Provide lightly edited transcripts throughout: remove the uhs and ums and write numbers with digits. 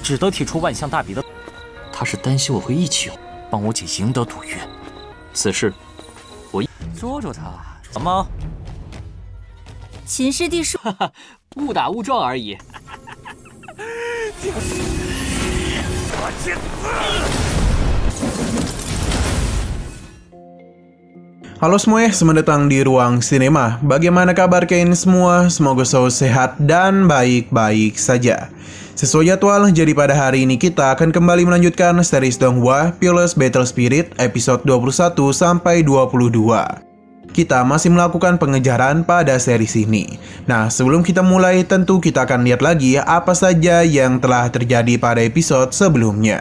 只得提出万象大比的。他是担心我会一起帮我姐赢得赌约，此事我捉住他怎么？秦师弟说，误打误撞而已。Halo semuanya, selamat datang di Ruang Sinema. Bagaimana kabar kalian semua? Semoga selalu sehat dan baik-baik saja. Sesuai jadwal, jadi pada hari ini kita akan kembali melanjutkan series Donghua Peerless Battle Spirit episode 21 sampai 22. Kita masih melakukan pengejaran pada series ini. Nah, sebelum kita mulai, tentu kita akan lihat lagi apa saja yang telah terjadi pada episode sebelumnya.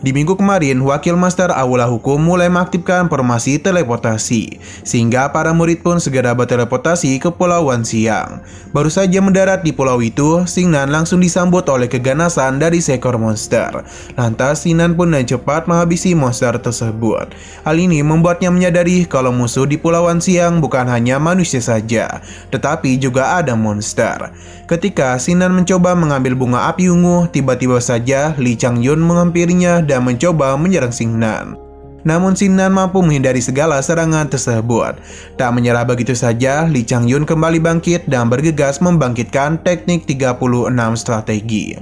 Di minggu kemarin, Wakil Master Aula Hukum mulai mengaktifkan formasi teleportasi, sehingga para murid pun segera berteleportasi ke Pulau Wan Xiang. Baru saja mendarat di pulau itu, Xingnan langsung disambut oleh keganasan dari seekor monster. Lantas, Xingnan pun dengan cepat menghabisi monster tersebut. Hal ini membuatnya menyadari kalau musuh di Pulau Wan Xiang bukan hanya manusia saja, tetapi juga ada monster. Ketika Xingnan mencoba mengambil bunga api ungu, tiba-tiba saja Li Changyun menghampirinya dan mencoba menyerang Xingnan. Namun Xingnan mampu menghindari segala serangan tersebut. Tak menyerah begitu saja, Li Changyun kembali bangkit dan bergegas membangkitkan teknik 36 strategi.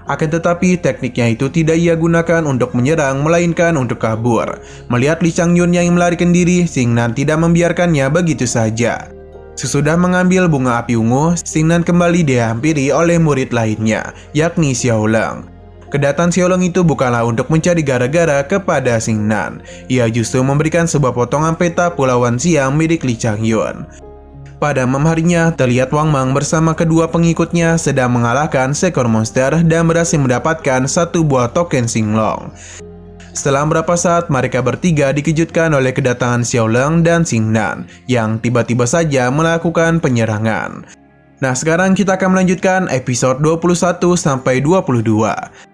Akan tetapi tekniknya itu tidak ia gunakan untuk menyerang, melainkan untuk kabur. Melihat Li Changyun yang melarikan diri, Xingnan tidak membiarkannya begitu saja. Sesudah mengambil bunga api ungu, Xingnan kembali dihampiri oleh murid lainnya, yakni Xiaolong. Kedatangan Xiaolong itu bukanlah untuk mencari gara-gara kepada Xingnan. Ia justru memberikan sebuah potongan peta Pulau Wan Xiang milik Li Changyun. Pada malam harinya, terlihat Wang Mang bersama kedua pengikutnya sedang mengalahkan seekor monster dan berhasil mendapatkan satu buah token Xinglong. Setelah beberapa saat, mereka bertiga dikejutkan oleh kedatangan Xiaolong dan Xingnan yang tiba-tiba saja melakukan penyerangan. Nah, sekarang kita akan melanjutkan episode 21 sampai 22.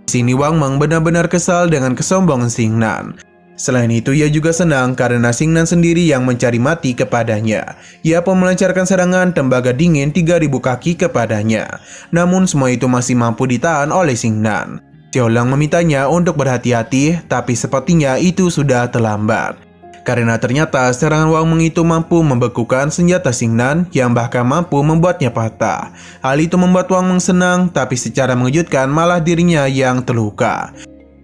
Di sini Wang Mang benar-benar kesal dengan kesombongan Xingnan. Selain itu, ia juga senang karena Xingnan sendiri yang mencari mati kepadanya. Ia pun melancarkan serangan tembaga dingin 3000 kaki kepadanya. Namun semua itu masih mampu ditahan oleh Xingnan. Xiaolong memintanya untuk berhati-hati, tapi sepertinya itu sudah terlambat. Karena ternyata serangan Wang Mang itu mampu membekukan senjata Xingnan yang bahkan mampu membuatnya patah. Hal itu membuat Wang Mang senang, tapi secara mengejutkan malah dirinya yang terluka.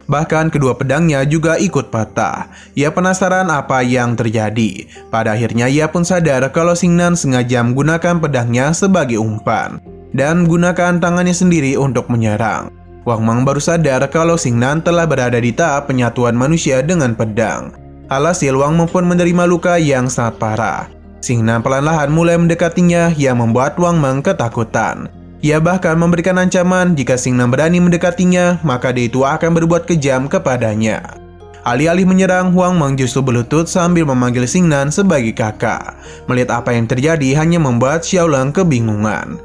Bahkan kedua pedangnya juga ikut patah. Ia penasaran apa yang terjadi. Pada akhirnya ia pun sadar kalau Xingnan sengaja menggunakan pedangnya sebagai umpan dan menggunakan tangannya sendiri untuk menyerang. Wang Mang baru sadar kalau Xingnan telah berada di tahap penyatuan manusia dengan pedang. Alhasil Wang Mang pun menerima luka yang sangat parah. Xingnan perlahan-lahan mulai mendekatinya yang membuat Wang Mang ketakutan. Ia bahkan memberikan ancaman jika Xingnan berani mendekatinya, maka dia itu akan berbuat kejam kepadanya. Alih-alih menyerang, Wang Mang justru berlutut sambil memanggil Xingnan sebagai kakak. Melihat apa yang terjadi hanya membuat Xiaolong kebingungan.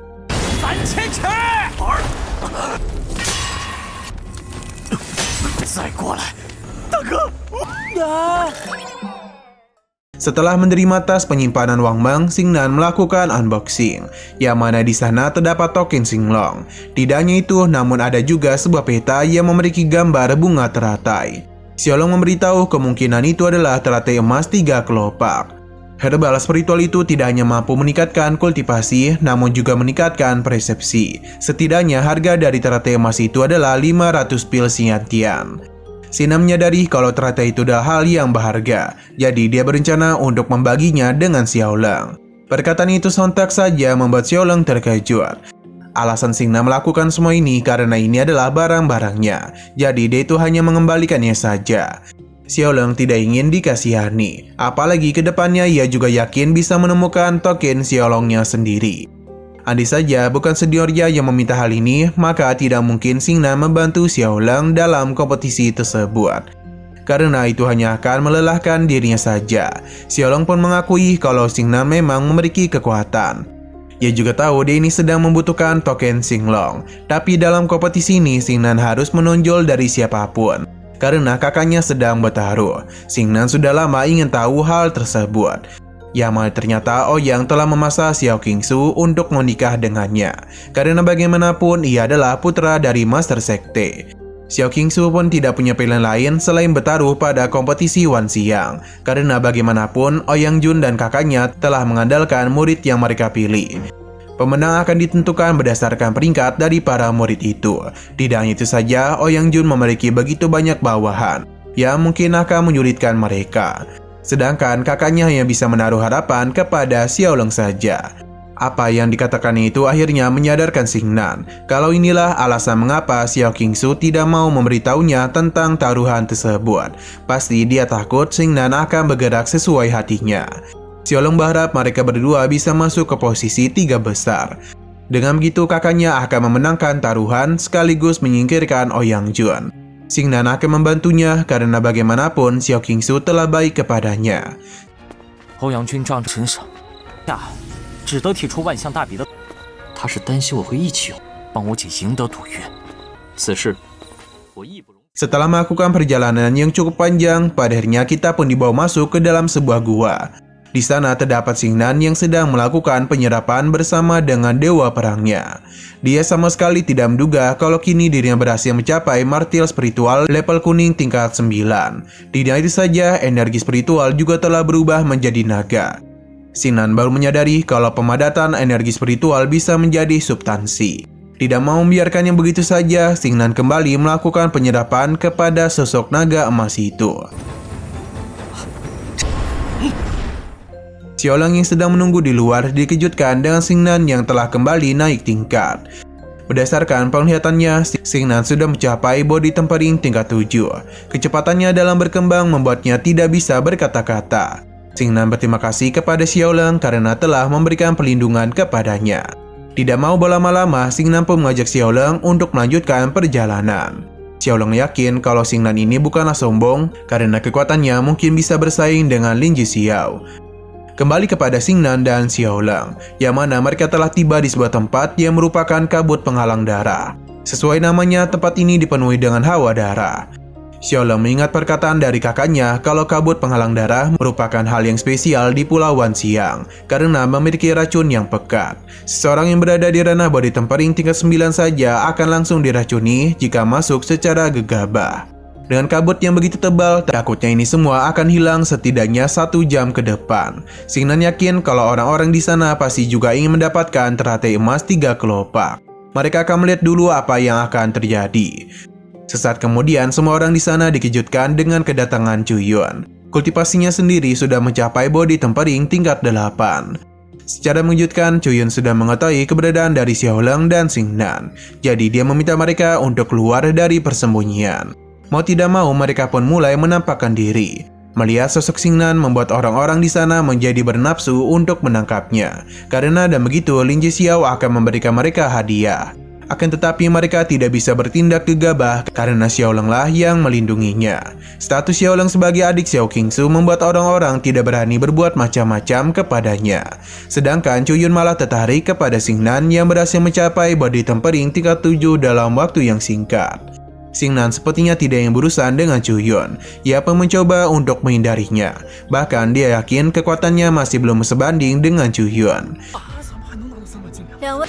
Setelah menerima tas penyimpanan Wang Mang, Xingnan melakukan unboxing, yang mana di sana terdapat token Xinglong. Tidak hanya itu, namun ada juga sebuah peta yang memiliki gambar bunga teratai. Xiaolong memberitahu kemungkinan itu adalah teratai emas 3 kelopak. Herbal spiritual itu tidak hanya mampu meningkatkan kultivasi, namun juga meningkatkan persepsi. Setidaknya harga dari teratai emas itu adalah 500 pil Xiantian. Xingnan menyadari kalau teratai itu adalah hal yang berharga, jadi dia berencana untuk membaginya dengan Xiaolong. Perkataan itu sontak saja membuat Xiaolong terkejut. Alasan Xingnan melakukan semua ini karena ini adalah barang-barangnya, jadi dia itu hanya mengembalikannya saja. Xiaolong tidak ingin dikasihani, apalagi ke depannya ia juga yakin bisa menemukan token Xiaolongnya sendiri. Andai saja bukan seniornya yang meminta hal ini, maka tidak mungkin Xingnan membantu Xiaolong dalam kompetisi tersebut. Karena itu hanya akan melelahkan dirinya saja. Xiaolong pun mengakui kalau Xingnan memang memiliki kekuatan. Ia juga tahu dia ini sedang membutuhkan token Xinglong. Tapi dalam kompetisi ini, Xingnan harus menonjol dari siapapun. Karena kakaknya sedang bertaruh. Xingnan sudah lama ingin tahu hal tersebut. Yang mana ternyata Ouyang telah memaksa Xiao Qingsu untuk menikah dengannya. Karena bagaimanapun ia adalah putra dari Master Sekte. Xiao Qingsu pun tidak punya pilihan lain selain bertaruh pada kompetisi Wan Xiang. Karena bagaimanapun Ouyang Jun dan kakaknya telah mengandalkan murid yang mereka pilih. Pemenang akan ditentukan berdasarkan peringkat dari para murid itu. Tidak hanya itu saja, Ouyang Jun memiliki begitu banyak bawahan yang mungkin akan menyulitkan mereka. Sedangkan kakaknya hanya bisa menaruh harapan kepada Xiaolong saja. Apa yang dikatakannya itu akhirnya menyadarkan Xingnan kalau inilah alasan mengapa Xiao Qingsu tidak mau memberitahunya tentang taruhan tersebut. Pasti dia takut Xingnan akan bergerak sesuai hatinya. Xiaolong berharap mereka berdua bisa masuk ke posisi 3 besar. Dengan begitu kakaknya akan memenangkan taruhan sekaligus menyingkirkan Ouyang Jun. Xingnan akan membantunya karena bagaimanapun Xiao Qingsu telah baik kepadanya. 欧阳军仗着陈省，下只得提出万象大比的，他是担心我会意气用，帮我解赢得赌约。此事我义不容。 Setelah melakukan perjalanan yang cukup panjang, pada akhirnya kita pun dibawa masuk ke dalam sebuah gua. Di sana terdapat Xingnan yang sedang melakukan penyerapan bersama dengan dewa perangnya. Dia sama sekali tidak menduga kalau kini dirinya berhasil mencapai martil spiritual level kuning tingkat 9. Tidak itu saja, energi spiritual juga telah berubah menjadi naga. Xingnan baru menyadari kalau pemadatan energi spiritual bisa menjadi substansi. Tidak mau membiarkannya begitu saja, Xingnan kembali melakukan penyerapan kepada sosok naga emas itu. Xiaolong yang sedang menunggu di luar dikejutkan dengan Xingnan yang telah kembali naik tingkat. Berdasarkan penglihatannya, Xingnan sudah mencapai body tempering tingkat 7. Kecepatannya dalam berkembang membuatnya tidak bisa berkata-kata. Xingnan berterima kasih kepada Xiaolong karena telah memberikan perlindungan kepadanya. Tidak mau berlama-lama, Xingnan pun mengajak Xiaolong untuk melanjutkan perjalanan. Xiaolong yakin kalau Xingnan ini bukanlah sombong karena kekuatannya mungkin bisa bersaing dengan Lin Jixiao. Kembali kepada Xingnan dan Xiaolong, yang mana mereka telah tiba di sebuah tempat yang merupakan kabut penghalang darah. Sesuai namanya, tempat ini dipenuhi dengan hawa darah. Xiaolong mengingat perkataan dari kakaknya kalau kabut penghalang darah merupakan hal yang spesial di Pulau Wan Xiang karena memiliki racun yang pekat. Seseorang yang berada di ranah body tempering tingkat 9 saja akan langsung diracuni jika masuk secara gegabah. Dengan kabut yang begitu tebal, takutnya ini semua akan hilang setidaknya 1 jam ke depan. Xingnan yakin kalau orang-orang di sana pasti juga ingin mendapatkan teratai emas 3 kelopak. Mereka akan melihat dulu apa yang akan terjadi. Sesaat kemudian, semua orang di sana dikejutkan dengan kedatangan Chuyun. Kultivasinya sendiri sudah mencapai body tempering tingkat 8. Secara mengejutkan, Chuyun sudah mengetahui keberadaan dari Xiaolong dan Xingnan. Jadi dia meminta mereka untuk keluar dari persembunyian. Mau tidak mau, mereka pun mulai menampakkan diri. Melihat sosok Xingnan membuat orang-orang di sana menjadi bernafsu untuk menangkapnya. Karena dan begitu, Lin Jixiao akan memberikan mereka hadiah. Akan tetapi mereka tidak bisa bertindak gegabah karena Xiaolong lah yang melindunginya. Status Xiaolong sebagai adik Xiao Qingsu membuat orang-orang tidak berani berbuat macam-macam kepadanya. Sedangkan Chuyun malah tertarik kepada Xingnan yang berhasil mencapai body tempering tingkat 7 dalam waktu yang singkat. Xingnan sepertinya tidak yang berurusan dengan Chuyun. Ia pun mencoba untuk menghindarinya. Bahkan dia yakin kekuatannya masih belum sebanding dengan Chuyun. 两位，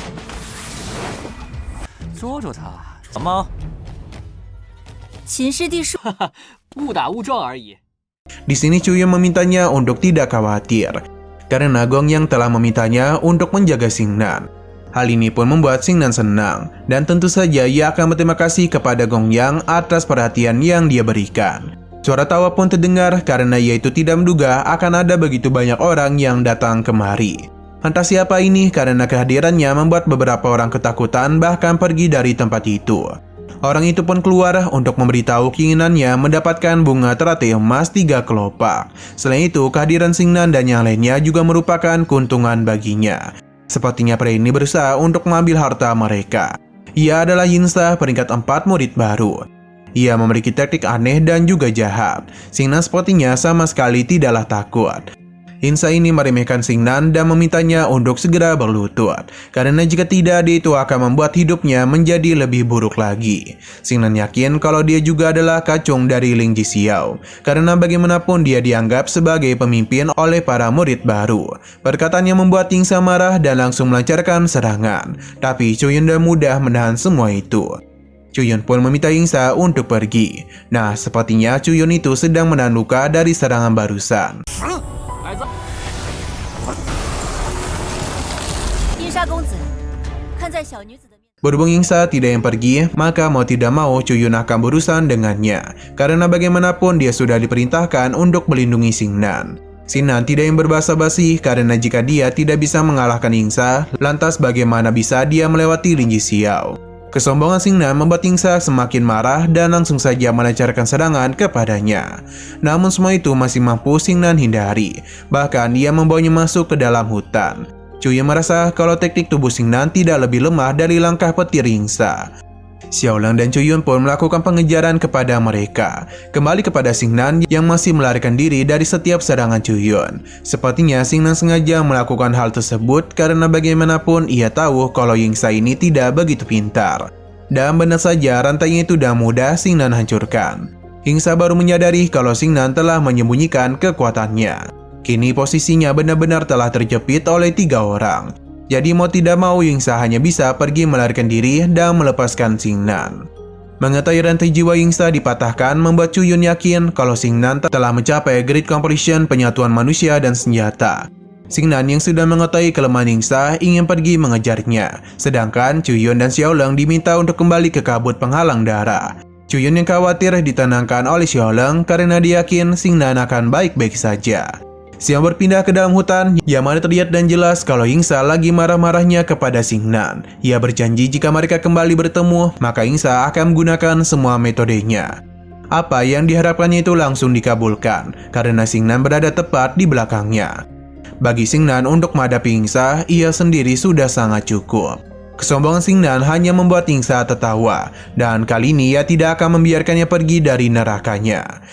捉住他，怎么？秦师弟是误打误撞而已。 Di sini Chuyun memintanya untuk tidak khawatir karena Gong yang telah memintanya untuk menjaga Xingnan. Hal ini pun membuat Xingnan senang, dan tentu saja ia akan berterima kasih kepada Gong Yang atas perhatian yang dia berikan. Suara tawa pun terdengar karena ia itu tidak menduga akan ada begitu banyak orang yang datang kemari. Entah siapa ini karena kehadirannya membuat beberapa orang ketakutan bahkan pergi dari tempat itu. Orang itu pun keluar untuk memberitahu keinginannya mendapatkan bunga teratai emas 3 kelopak. Selain itu, kehadiran Xingnan dan yang lainnya juga merupakan keuntungan baginya. Sepertinya pria ini berusaha untuk mengambil harta mereka. Ia adalah Yinsa, peringkat 4 murid baru. Ia memiliki taktik aneh dan juga jahat. Xingnan sepertinya sama sekali tidaklah takut. Yingsa ini meremehkan Xingnan dan memintanya untuk segera berlutut, karena jika tidak dia itu akan membuat hidupnya menjadi lebih buruk lagi. Xingnan yakin kalau dia juga adalah kacung dari Ling Jixiao, karena bagaimanapun dia dianggap sebagai pemimpin oleh para murid baru. Perkataannya membuat Yingsa marah dan langsung melancarkan serangan, tapi Chuyun dan mudah menahan semua itu. Chuyun pun meminta Yingsa untuk pergi. Nah, sepertinya Chuyun itu sedang menahan luka dari serangan barusan. Berhubung Yingsa tidak yang pergi, maka mau tidak mau Chuyun akan berurusan dengannya, karena bagaimanapun dia sudah diperintahkan untuk melindungi Xingnan. Xingnan tidak yang berbasa-basi, karena jika dia tidak bisa mengalahkan Yingsa, lantas bagaimana bisa dia melewati Ling Jixiao? Kesombongan Xingnan membuat Yingsa semakin marah dan langsung saja melancarkan serangan kepadanya. Namun semua itu masih mampu Xingnan hindari, bahkan dia membawanya masuk ke dalam hutan. Chuyun merasa kalau teknik tubuh Xingnan tidak lebih lemah dari langkah petir Yingsa. Xiaolong dan Chuyun pun melakukan pengejaran kepada mereka, kembali kepada Xingnan yang masih melarikan diri dari setiap serangan Chuyun. Sepertinya Xingnan sengaja melakukan hal tersebut karena bagaimanapun ia tahu kalau Yingsa ini tidak begitu pintar. Dan benar saja rantainya itu sudah mudah Xingnan hancurkan. Yingsa baru menyadari kalau Xingnan telah menyembunyikan kekuatannya. Kini posisinya benar-benar telah terjepit oleh 3 orang. Jadi mau tidak mau Yingsa hanya bisa pergi melarikan diri dan melepaskan Xingnan. Mengetahui rantai jiwa Yingsa dipatahkan membuat Chuyun yakin kalau Xingnan telah mencapai Great Completion penyatuan manusia dan senjata. Xingnan yang sudah mengetahui kelemahan Yingsa ingin pergi mengejarnya, sedangkan Chuyun dan Xiaolong diminta untuk kembali ke kabut penghalang darah. Chuyun yang khawatir ditenangkan oleh Xiaolong karena dia yakin Xingnan akan baik-baik saja. Xiang berpindah ke dalam hutan, yang mana terlihat dan jelas kalau Yingsa lagi marah-marahnya kepada Xingnan. Ia berjanji jika mereka kembali bertemu, maka Yingsa akan menggunakan semua metodenya. Apa yang diharapkannya itu langsung dikabulkan, karena Xingnan berada tepat di belakangnya. Bagi Xingnan untuk menghadapi Yingsa, ia sendiri sudah sangat cukup. Kesombongan Xingnan hanya membuat Yingsa tertawa, dan kali ini ia tidak akan membiarkannya pergi dari nerakanya.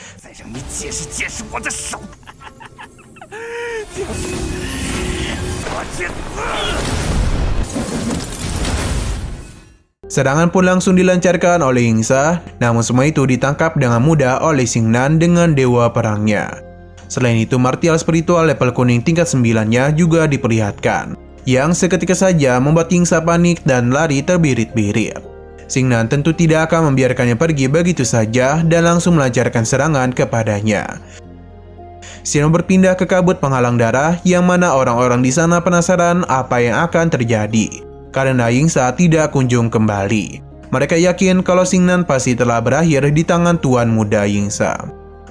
Serangan pun langsung dilancarkan oleh Yingsa, namun semua itu ditangkap dengan mudah oleh Xingnan dengan dewa perangnya. Selain itu, martial spiritual level kuning tingkat 9-nya juga diperlihatkan, yang seketika saja membuat Yingsa panik dan lari terbirit-birit. Xingnan tentu tidak akan membiarkannya pergi begitu saja dan langsung melancarkan serangan kepadanya. Xiang berpindah ke kabut penghalang darah, yang mana orang-orang di sana penasaran apa yang akan terjadi, karena Yingsa tidak kunjung kembali. Mereka yakin kalau Xingnan pasti telah berakhir di tangan Tuan Muda Yingsa.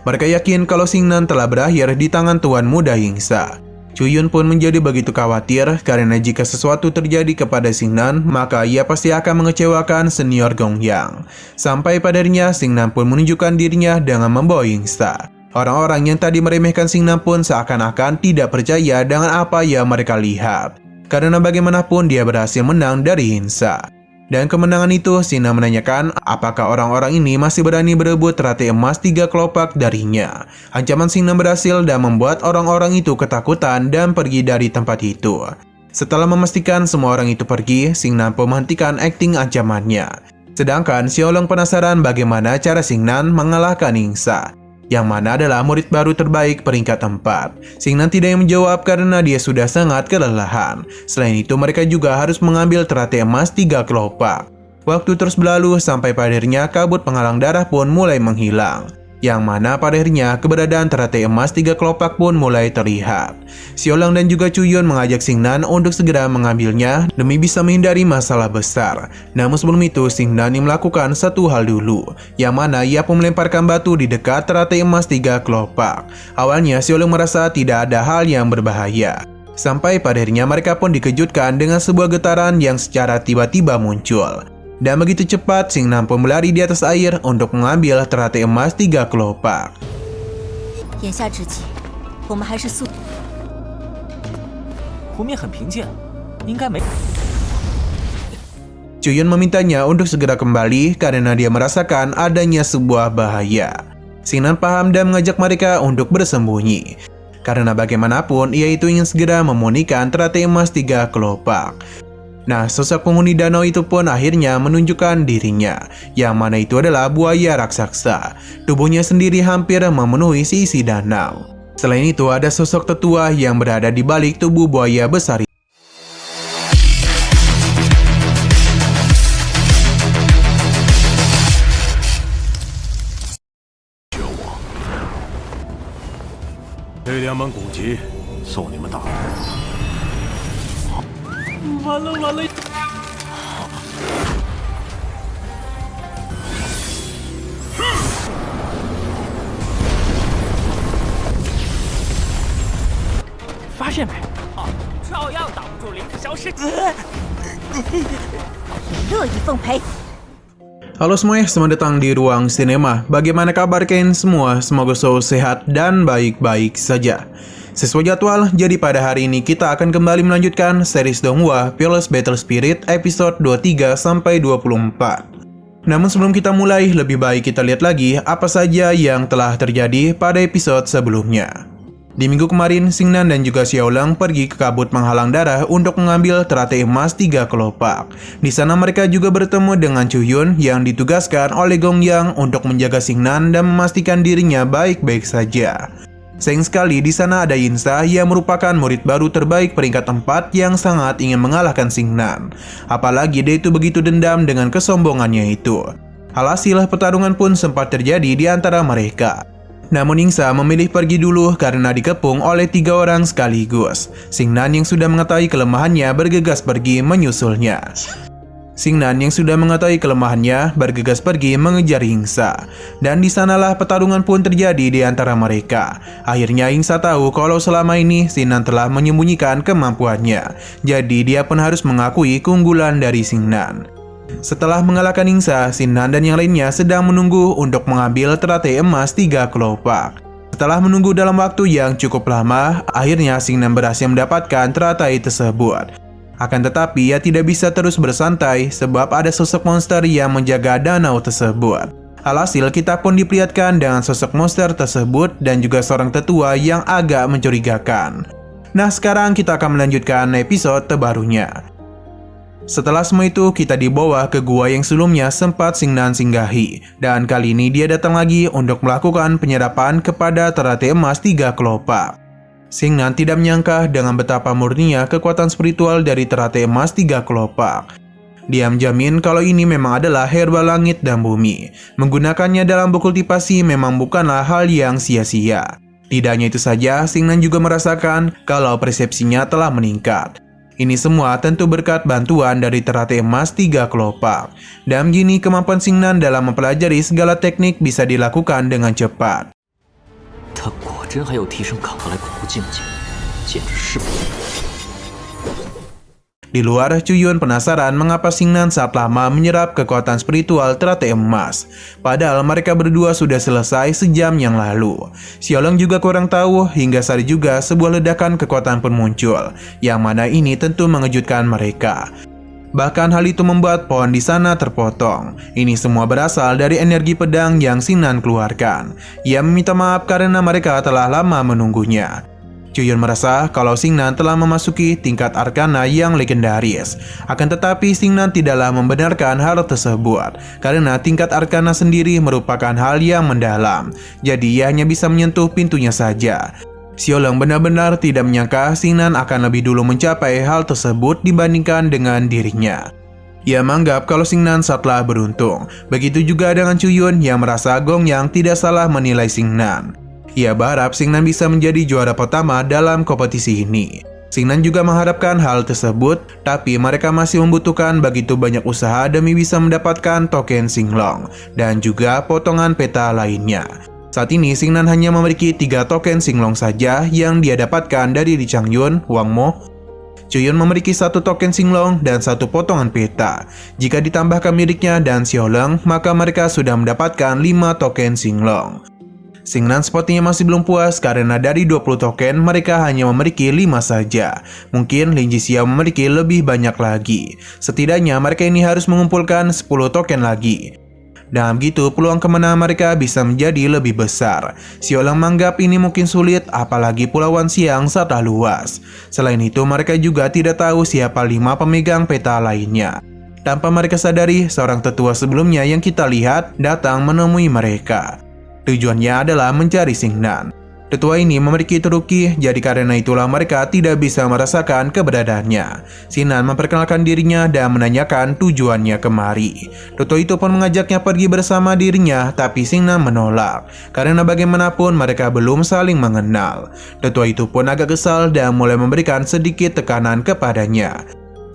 Mereka yakin kalau Xingnan telah berakhir di tangan Tuan Muda Yingsa. Chuyun pun menjadi begitu khawatir karena jika sesuatu terjadi kepada Xingnan, maka ia pasti akan mengecewakan senior Gongyang. Sampai padanya Xingnan pun menunjukkan dirinya dengan membawa Yingsa. Orang-orang yang tadi meremehkan Xingnan pun seakan-akan tidak percaya dengan apa yang mereka lihat, karena bagaimanapun dia berhasil menang dari Yingsa. Dan kemenangan itu Xingnan menanyakan apakah orang-orang ini masih berani berebut rantai emas 3 kelopak darinya. Ancaman Xingnan berhasil dan membuat orang-orang itu ketakutan dan pergi dari tempat itu. Setelah memastikan semua orang itu pergi, Xingnan pun menghentikan akting ancamannya. Sedangkan Xiaolong penasaran bagaimana cara Xingnan mengalahkan Yingsa, yang mana adalah murid baru terbaik peringkat 4. Xingnan tidak menjawab karena dia sudah sangat kelelahan. Selain itu, mereka juga harus mengambil teratai emas 3 kelopak. Waktu terus berlalu sampai pada akhirnya kabut penghalang darah pun mulai menghilang, yang mana pada akhirnya keberadaan teratai emas 3 kelopak pun mulai terlihat. Xiaolong dan juga Chuyun mengajak Xingnan untuk segera mengambilnya demi bisa menghindari masalah besar. Namun sebelum itu, Xingnan melakukan satu hal dulu, yang mana ia pun melemparkan batu di dekat teratai emas 3 kelopak. Awalnya Xiaolong merasa tidak ada hal yang berbahaya, sampai pada akhirnya mereka pun dikejutkan dengan sebuah getaran yang secara tiba-tiba muncul. Dan begitu cepat, Xingnan pun berlari di atas air untuk mengambil teratai emas 3 kelopak. Chuyun memintanya untuk segera kembali karena dia merasakan adanya sebuah bahaya. Xingnan paham dan mengajak mereka untuk bersembunyi. karena bagaimanapun ia itu ingin segera memunikan teratai emas 3 kelopak. Nah, sosok penghuni danau itu pun akhirnya menunjukkan dirinya, yang mana itu adalah buaya raksasa. Tubuhnya sendiri hampir memenuhi sisi danau. Selain itu, ada sosok tetua yang berada di balik tubuh buaya besar.这2本古籍送你们大人。完了完了！发现没？照样挡不住林克消失。乐意奉陪。 Halo semuanya, selamat datang di Ruang Sinema. Bagaimana kabar kalian semua? Semoga selalu sehat dan baik-baik saja. Sesuai jadwal, jadi pada hari ini kita akan kembali melanjutkan series Donghua Fearless Battle Spirit episode 23-24. Namun sebelum kita mulai, lebih baik kita lihat lagi apa saja yang telah terjadi pada episode sebelumnya. Di minggu kemarin, Xingnan dan juga Xiaolong pergi ke kabut menghalang darah untuk mengambil teratai emas 3 kelopak. Di sana mereka juga bertemu dengan Chuyun yang ditugaskan oleh Gong Yang untuk menjaga Xingnan dan memastikan dirinya baik-baik saja. Sayang sekali di sana ada Yinsa yang merupakan murid baru terbaik peringkat 4 yang sangat ingin mengalahkan Xingnan. Apalagi dia itu begitu dendam dengan kesombongannya itu. Alhasil pertarungan pun sempat terjadi di antara mereka. Namun Yinsa memilih pergi dulu karena dikepung oleh 3 orang sekaligus. Xingnan yang sudah mengetahui kelemahannya bergegas pergi menyusulnya. Xingnan yang sudah mengetahui kelemahannya bergegas pergi mengejar Yinsa. Dan di sanalah pertarungan pun terjadi di antara mereka. Akhirnya Yinsa tahu kalau selama ini Xingnan telah menyembunyikan kemampuannya. Jadi dia pun harus mengakui keunggulan dari Xingnan. Setelah mengalahkan Yinsa, Xingnan dan yang lainnya sedang menunggu untuk mengambil teratai emas 3 kelopak. Setelah menunggu dalam waktu yang cukup lama, akhirnya Xingnan berhasil mendapatkan teratai tersebut. Akan tetapi ia tidak bisa terus bersantai sebab ada sosok monster yang menjaga danau tersebut. Alhasil kita pun diperlihatkan dengan sosok monster tersebut dan juga seorang tetua yang agak mencurigakan. Nah, sekarang kita akan melanjutkan episode terbarunya. Setelah semua itu, kita dibawa ke gua yang sebelumnya sempat Xingnan singgahi. Dan kali ini dia datang lagi untuk melakukan penyerapan kepada teratai emas 3 kelopak. Xingnan tidak menyangka dengan betapa murninya kekuatan spiritual dari teratai emas 3 kelopak. Dia menjamin kalau ini memang adalah herba langit dan bumi. Menggunakannya dalam berkultivasi memang bukanlah hal yang sia-sia. Tidak hanya itu saja, Xingnan juga merasakan kalau persepsinya telah meningkat. Ini semua tentu berkat bantuan dari teratai emas 3 kelopak. Dan gini kemampuan Xingnan dalam mempelajari segala teknik bisa dilakukan dengan cepat. 他果真还有提升卡格莱恐怖境界，简直是不得了。 Di luar, Chuyun penasaran mengapa Xingnan saat lama menyerap kekuatan spiritual teratai emas. Padahal mereka berdua sudah selesai sejam yang lalu. Xiaolong juga kurang tahu hingga saat juga sebuah ledakan kekuatan pun muncul, yang mana ini tentu mengejutkan mereka. Bahkan hal itu membuat pohon di sana terpotong. Ini semua berasal dari energi pedang yang Xingnan keluarkan. Ia meminta maaf karena mereka telah lama menunggunya. Chuyun merasa kalau Xingnan telah memasuki tingkat arkana yang legendaris. Akan tetapi Xingnan tidaklah membenarkan hal tersebut, karena tingkat arkana sendiri merupakan hal yang mendalam. Jadi ia hanya bisa menyentuh pintunya saja. Xiaolong benar-benar tidak menyangka Xingnan akan lebih dulu mencapai hal tersebut dibandingkan dengan dirinya. Ia menganggap kalau Xingnan saatlah beruntung. Begitu juga dengan Chuyun yang merasa Gong Yang tidak salah menilai Xingnan. Ia berharap Xingnan bisa menjadi juara pertama dalam kompetisi ini. Xingnan juga mengharapkan hal tersebut, tapi mereka masih membutuhkan begitu banyak usaha demi bisa mendapatkan token Xinglong dan juga potongan peta lainnya. Saat ini Xingnan hanya memiliki 3 token Xinglong saja yang dia dapatkan dari Li Changyun, Wang Mo. Chuyun memiliki 1 token Xinglong dan 1 potongan peta. Jika ditambahkan miliknya dan Xiaolong, maka mereka sudah mendapatkan 5 token Xinglong. Xingnan sepertinya masih belum puas karena dari 20 token mereka hanya memiliki 5 saja. Mungkin Lin Jixia memiliki lebih banyak lagi. Setidaknya mereka ini harus mengumpulkan 10 token lagi. Dengan begitu, peluang kemenangan mereka bisa menjadi lebih besar. Xiaolang menganggap ini mungkin sulit, apalagi Pulauan Xiang sangat luas. Selain itu, mereka juga tidak tahu siapa 5 pemegang peta lainnya. Tanpa mereka sadari, seorang tetua sebelumnya yang kita lihat datang menemui mereka. Tujuannya adalah mencari Xingnan. Tetua ini memiliki truki, jadi karena itulah mereka tidak bisa merasakan keberadaannya. Xingnan memperkenalkan dirinya dan menanyakan tujuannya kemari. Tetua itu pun mengajaknya pergi bersama dirinya, tapi Xingnan menolak. Karena bagaimanapun mereka belum saling mengenal. Tetua itu pun agak kesal dan mulai memberikan sedikit tekanan kepadanya.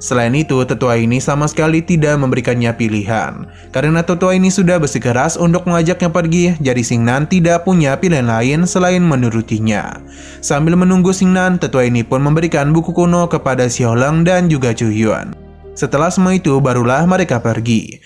Selain itu, tetua ini sama sekali tidak memberikannya pilihan. Karena tetua ini sudah bersikeras untuk mengajaknya pergi, jadi Xingnan tidak punya pilihan lain selain menurutinya. Sambil menunggu Xingnan, tetua ini pun memberikan buku kuno kepada Xiaolang dan juga Zhu Yuan. Setelah semua itu, barulah mereka pergi.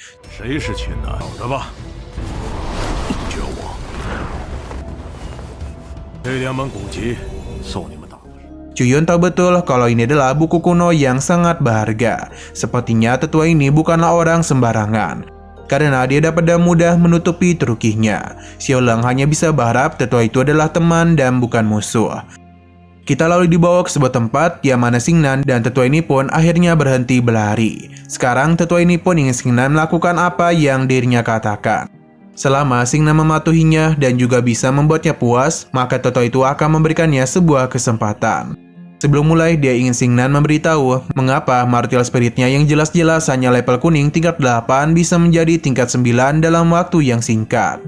Zhu Yuan tahu betul kalau ini adalah buku kuno yang sangat berharga. Sepertinya tetua ini bukanlah orang sembarangan, karena dia dapat dengan mudah menutupi trukinya. Xiaolang hanya bisa berharap tetua itu adalah teman dan bukan musuh. Kita lalu dibawa ke sebuah tempat yang mana Xingnan dan tetua ini pun akhirnya berhenti berlari. Sekarang tetua ini pun ingin Xingnan melakukan apa yang dirinya katakan. Selama Xingnan mematuhinya dan juga bisa membuatnya puas, maka tetua itu akan memberikannya sebuah kesempatan. Sebelum mulai, dia ingin Xingnan memberitahu mengapa martial spiritnya yang jelas-jelas hanya level kuning tingkat 8 bisa menjadi tingkat 9 dalam waktu yang singkat.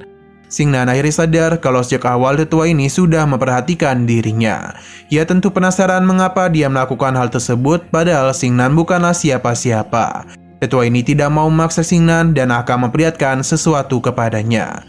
Xingnan akhirnya sadar kalau sejak awal tetua ini sudah memperhatikan dirinya. Ia tentu penasaran mengapa dia melakukan hal tersebut padahal Xingnan bukanlah siapa-siapa. Tetua ini tidak mau memaksa Xingnan dan akan memperlihatkan sesuatu kepadanya.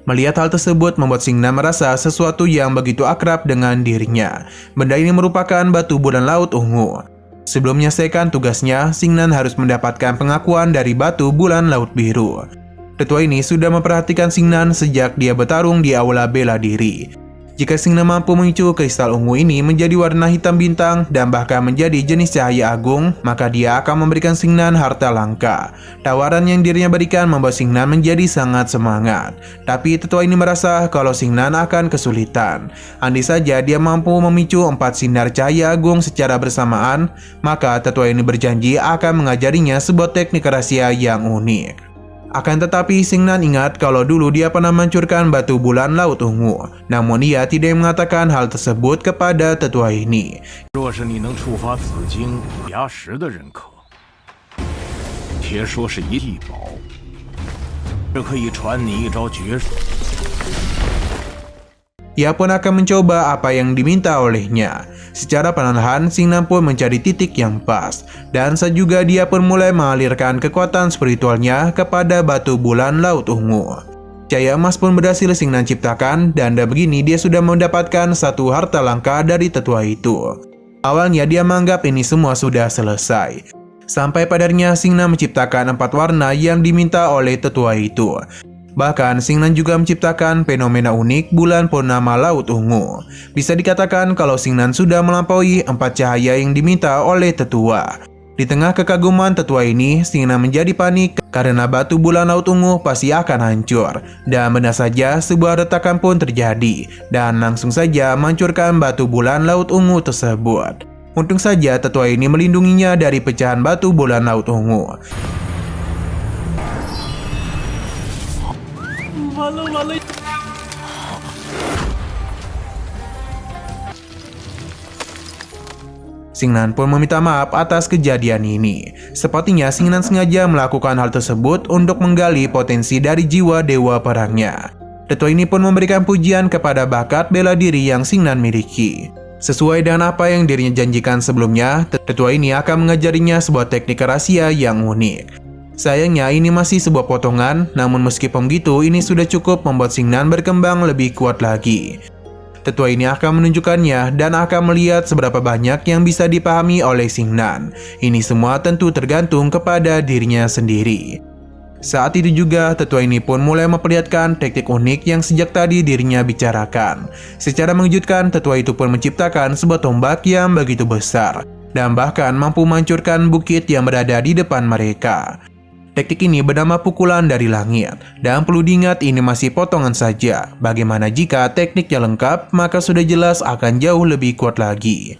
Melihat hal tersebut membuat Xingnan merasa sesuatu yang begitu akrab dengan dirinya. Benda ini merupakan batu bulan laut ungu. Sebelum menyelesaikan tugasnya, Xingnan harus mendapatkan pengakuan dari batu bulan laut biru. Tetua ini sudah memperhatikan Xingnan sejak dia bertarung di aula bela diri. Jika Xingnan mampu memicu kristal ungu ini menjadi warna hitam bintang dan bahkan menjadi jenis cahaya agung, maka dia akan memberikan Xingnan harta langka. Tawaran yang dirinya berikan membuat Xingnan menjadi sangat semangat. Tapi tetua ini merasa kalau Xingnan akan kesulitan. Andai saja dia mampu memicu 4 sinar cahaya agung secara bersamaan, maka tetua ini berjanji akan mengajarinya sebuah teknik rahasia yang unik. Akan tetapi Xingnan ingat kalau dulu dia pernah menghancurkan batu bulan laut ungu. Namun ia tidak mengatakan hal tersebut kepada tetua ini. Ia pun akan mencoba apa yang diminta olehnya. Secara perlahan, Xingnan pun mencari titik yang pas. Dan saat juga dia pun mulai mengalirkan kekuatan spiritualnya kepada batu bulan laut ungu. Cahaya emas pun berhasil Xingnan ciptakan dan begini dia sudah mendapatkan satu harta langka dari tetua itu. Awalnya dia menganggap ini semua sudah selesai. Sampai padarnya Xingnan menciptakan 4 warna yang diminta oleh tetua itu. Bahkan Xingnan juga menciptakan fenomena unik bulan purnama laut ungu. Bisa dikatakan kalau Xingnan sudah melampaui 4 cahaya yang diminta oleh tetua. Di tengah kekaguman tetua ini, Xingnan menjadi panik karena batu bulan laut ungu pasti akan hancur. Dan benar saja sebuah retakan pun terjadi dan langsung saja menghancurkan batu bulan laut ungu tersebut. Untung saja tetua ini melindunginya dari pecahan batu bulan laut ungu. Xingnan pun meminta maaf atas kejadian ini. Sepertinya Xingnan sengaja melakukan hal tersebut untuk menggali potensi dari jiwa dewa perangnya. Tetua ini pun memberikan pujian kepada bakat bela diri yang Xingnan miliki. Sesuai dengan apa yang dirinya janjikan sebelumnya, tetua ini akan mengajarinya sebuah teknik rahasia yang unik. Sayangnya ini masih sebuah potongan, namun meskipun begitu ini sudah cukup membuat Xingnan berkembang lebih kuat lagi. Tetua ini akan menunjukkannya dan akan melihat seberapa banyak yang bisa dipahami oleh Xingnan. Ini semua tentu tergantung kepada dirinya sendiri. Saat itu juga tetua ini pun mulai memperlihatkan teknik unik yang sejak tadi dirinya bicarakan. Secara mengejutkan, tetua itu pun menciptakan sebuah tombak yang begitu besar dan bahkan mampu menghancurkan bukit yang berada di depan mereka. Teknik ini bernama pukulan dari langit, dan perlu diingat ini masih potongan saja. Bagaimana jika tekniknya lengkap, maka sudah jelas akan jauh lebih kuat lagi.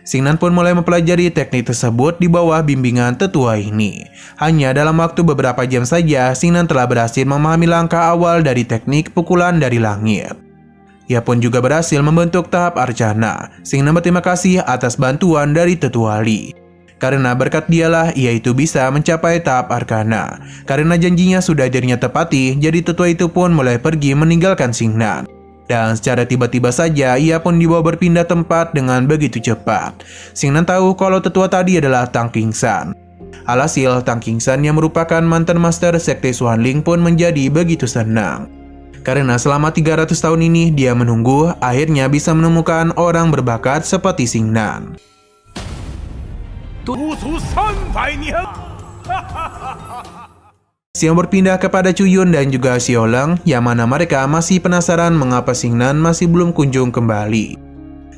Xingnan pun mulai mempelajari teknik tersebut di bawah bimbingan tetua ini. Hanya dalam waktu beberapa jam saja, Xingnan telah berhasil memahami langkah awal dari teknik pukulan dari langit. Ia pun juga berhasil membentuk tahap Arcana. Xingnan berterima kasih atas bantuan dari tetua Li. Karena berkat dialah ia itu bisa mencapai tahap Arcana. Karena janjinya sudah dirinya tepati, jadi tetua itu pun mulai pergi meninggalkan Xingnan. Dan secara tiba-tiba saja ia pun dibawa berpindah tempat dengan begitu cepat. Xingnan tahu kalau tetua tadi adalah Tang Qingsan. Alhasil, Tang Qingsan yang merupakan mantan master sekte Xuanling pun menjadi begitu senang. Karena selama 300 tahun ini dia menunggu akhirnya bisa menemukan orang berbakat seperti Xingnan. Xiao berpindah kepada Chuyun dan juga Xiaoleng, yang mana mereka masih penasaran mengapa Xingnan masih belum kunjung kembali.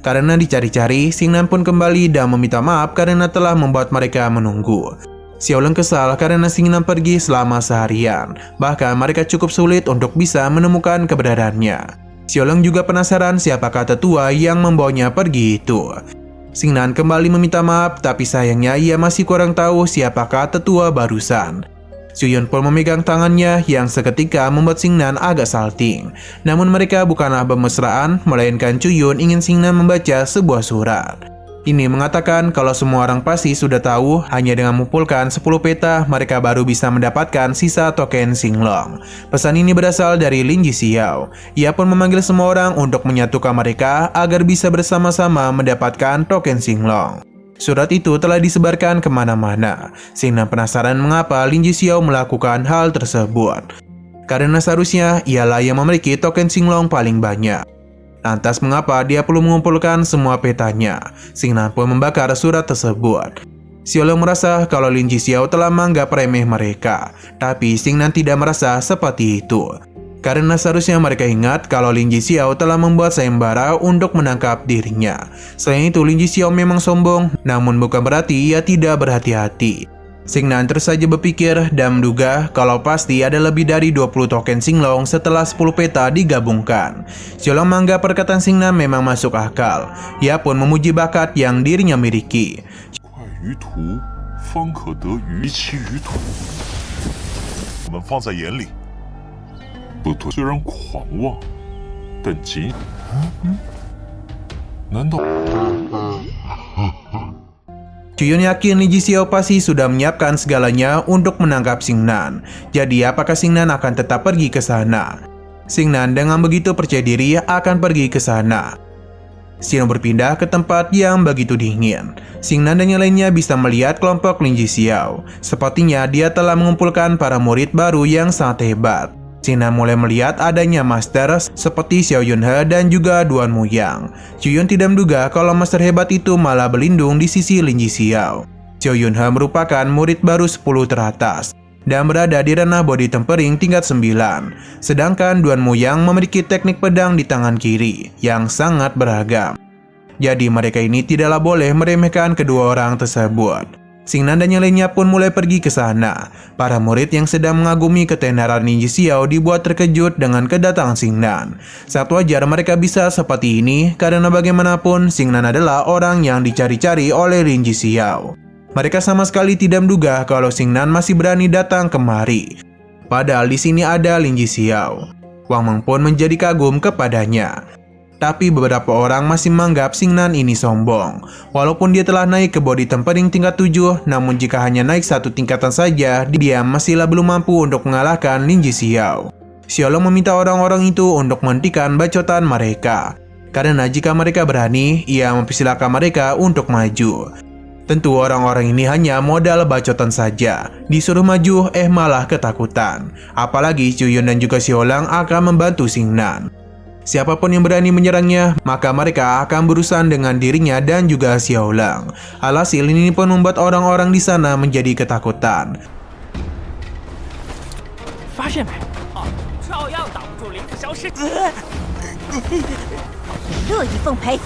Karena dicari-cari, Xingnan pun kembali dan meminta maaf karena telah membuat mereka menunggu. Xiaoleng kesal karena Xingnan pergi selama seharian, bahkan mereka cukup sulit untuk bisa menemukan keberadaannya. Xiaoleng juga penasaran siapakah tetua yang membawanya pergi itu. Xingnan kembali meminta maaf, tapi sayangnya ia masih kurang tahu siapakah tetua barusan. Chuyun pun memegang tangannya yang seketika membuat Xingnan agak salting. Namun mereka bukanlah bermesraan, melainkan Chuyun ingin Xingnan membaca sebuah surat. Ini mengatakan kalau semua orang pasti sudah tahu hanya dengan mengumpulkan 10 peta mereka baru bisa mendapatkan sisa token Xinglong. Pesan ini berasal dari Lin Jixiao. Ia pun memanggil semua orang untuk menyatukan mereka agar bisa bersama-sama mendapatkan token Xinglong. Surat itu telah disebarkan kemana-mana. Xingnan penasaran mengapa Lin Jixiao melakukan hal tersebut. Karena seharusnya ialah yang memiliki token Xinglong paling banyak. Lantas mengapa dia perlu mengumpulkan semua petanya? Xingnan pun membakar surat tersebut. Xiaoleng merasa kalau Lin Jixiao telah menganggap remeh mereka, tapi Xingnan tidak merasa seperti itu. Karena seharusnya mereka ingat kalau Lin Jixiao telah membuat sayembara untuk menangkap dirinya. Selain itu, Lin Jixiao memang sombong, namun bukan berarti ia tidak berhati-hati. Xingnan terus saja berpikir dan menduga kalau pasti ada lebih dari 20 token Xinglong setelah 10 peta digabungkan. Xiaoleng menganggap perkataan Xingnan memang masuk akal. Ia pun memuji bakat yang dirinya miliki. Chuyun yakin Lin Jixiao pasti sudah menyiapkan segalanya untuk menangkap Xingnan. Jadi apakah Xingnan akan tetap pergi ke sana? Xingnan dengan begitu percaya diri akan pergi ke sana. Xiao berpindah ke tempat yang begitu dingin. Xingnan dan yang lainnya bisa melihat kelompok Lin Jixiao. Sepertinya dia telah mengumpulkan para murid baru yang sangat hebat. Xingnan mulai melihat adanya master seperti Xiao Yunhe dan juga Duan Muyang. Chuyun tidak menduga kalau master hebat itu malah berlindung di sisi Lin Jixiao. Xiao Yunhe merupakan murid baru 10 teratas dan berada di ranah body tempering tingkat 9. Sedangkan Duan Muyang memiliki teknik pedang di tangan kiri yang sangat beragam. Jadi mereka ini tidaklah boleh meremehkan kedua orang tersebut. Xingnan dan yang lainnya pun mulai pergi ke sana. Para murid yang sedang mengagumi ketenaran Lin Jixiao dibuat terkejut dengan kedatangan Xingnan. Sangat wajar mereka bisa seperti ini karena bagaimanapun Xingnan adalah orang yang dicari-cari oleh Lin Jixiao. Mereka sama sekali tidak menduga kalau Xingnan masih berani datang kemari. Padahal di sini ada Lin Jixiao. Wang Meng pun menjadi kagum kepadanya. Tapi beberapa orang masih menganggap Xingnan ini sombong. Walaupun dia telah naik ke body tempering tingkat 7, namun jika hanya naik satu tingkatan saja, dia masihlah belum mampu untuk mengalahkan Lin Jixiao. Xiaoleng meminta orang-orang itu untuk menghentikan bacotan mereka. Karena jika mereka berani, ia mempersilahkan mereka untuk maju. Tentu orang-orang ini hanya modal bacotan saja. Disuruh maju, malah ketakutan. Apalagi Chuyun dan juga Xiaoleng akan membantu Xingnan. Siapapun yang berani menyerangnya, maka mereka akan berurusan dengan dirinya dan juga Xiaoleng. Alhasil ini pun membuat orang-orang di sana menjadi ketakutan. 发现没？照样挡不住林子消失。乐意奉陪。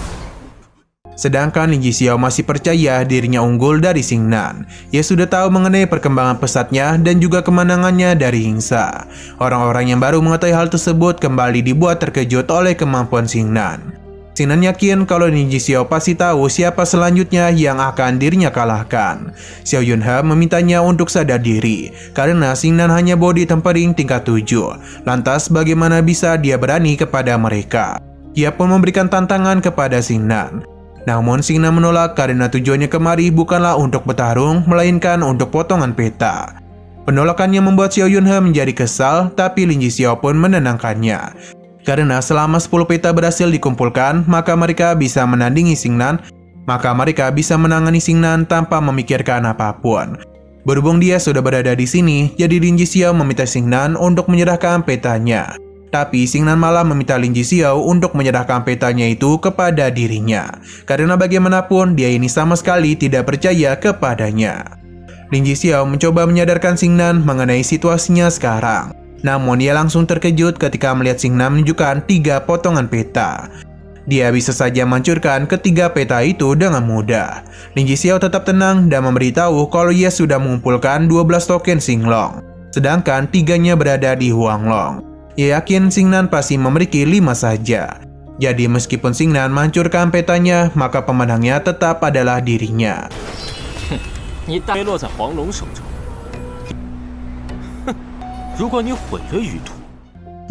Sedangkan Lin Jixiao masih percaya dirinya unggul dari Xingnan. Ia sudah tahu mengenai perkembangan pesatnya dan juga kemenangannya dari Hingsa. Orang-orang yang baru mengetahui hal tersebut kembali dibuat terkejut oleh kemampuan Xingnan. Xingnan yakin kalau Lin Jixiao pasti tahu siapa selanjutnya yang akan dirinya kalahkan. Xiao Yunhe memintanya untuk sadar diri, karena Xingnan hanya body tempering tingkat 7. Lantas bagaimana bisa dia berani kepada mereka? Ia pun memberikan tantangan kepada Xingnan. Namun Xingnan menolak karena tujuannya kemari bukanlah untuk bertarung, melainkan untuk potongan peta. Penolakannya membuat Xiao Yunhe menjadi kesal, tapi Lin Jixiao pun menenangkannya. Karena selama 10 peta berhasil dikumpulkan, maka mereka bisa menandingi Xingnan, maka mereka bisa menangani Xingnan tanpa memikirkan apapun. Berhubung dia sudah berada di sini, jadi Lin Jixiao meminta Xingnan untuk menyerahkan petanya. Tapi Xingnan malah meminta Lin Jixiao untuk menyerahkan petanya itu kepada dirinya. Karena bagaimanapun dia ini sama sekali tidak percaya kepadanya. Lin Jixiao mencoba menyadarkan Xingnan mengenai situasinya sekarang. Namun ia langsung terkejut ketika melihat Xingnan menunjukkan 3 potongan peta. Dia bisa saja menghancurkan ketiga peta itu dengan mudah. Lin Jixiao tetap tenang dan memberitahu kalau ia sudah mengumpulkan 12 token Xinglong. Sedangkan 3-nya berada di Huanglong. Ia yakin Xingnan pasti memiliki 5 saja. Jadi meskipun Xingnan menghancurkan petanya, maka pemenangnya tetap adalah dirinya.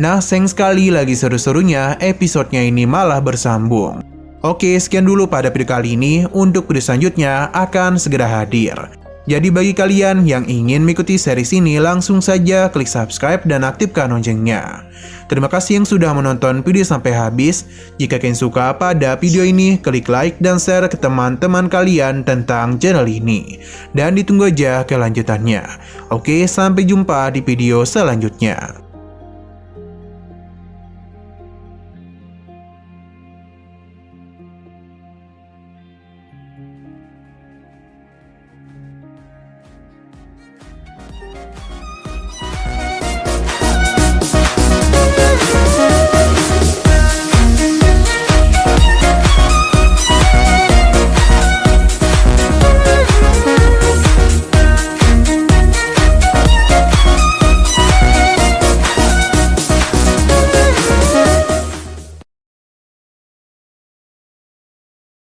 Nah, sayang sekali lagi seru-serunya episodenya ini malah bersambung. Oke, sekian dulu pada video kali ini. Untuk video selanjutnya akan segera hadir. Jadi bagi kalian yang ingin mengikuti series ini, langsung saja klik subscribe dan aktifkan loncengnya. Terima kasih yang sudah menonton video sampai habis. Jika kalian suka pada video ini, klik like dan share ke teman-teman kalian tentang channel ini. Dan ditunggu aja kelanjutannya. Oke, sampai jumpa di video selanjutnya.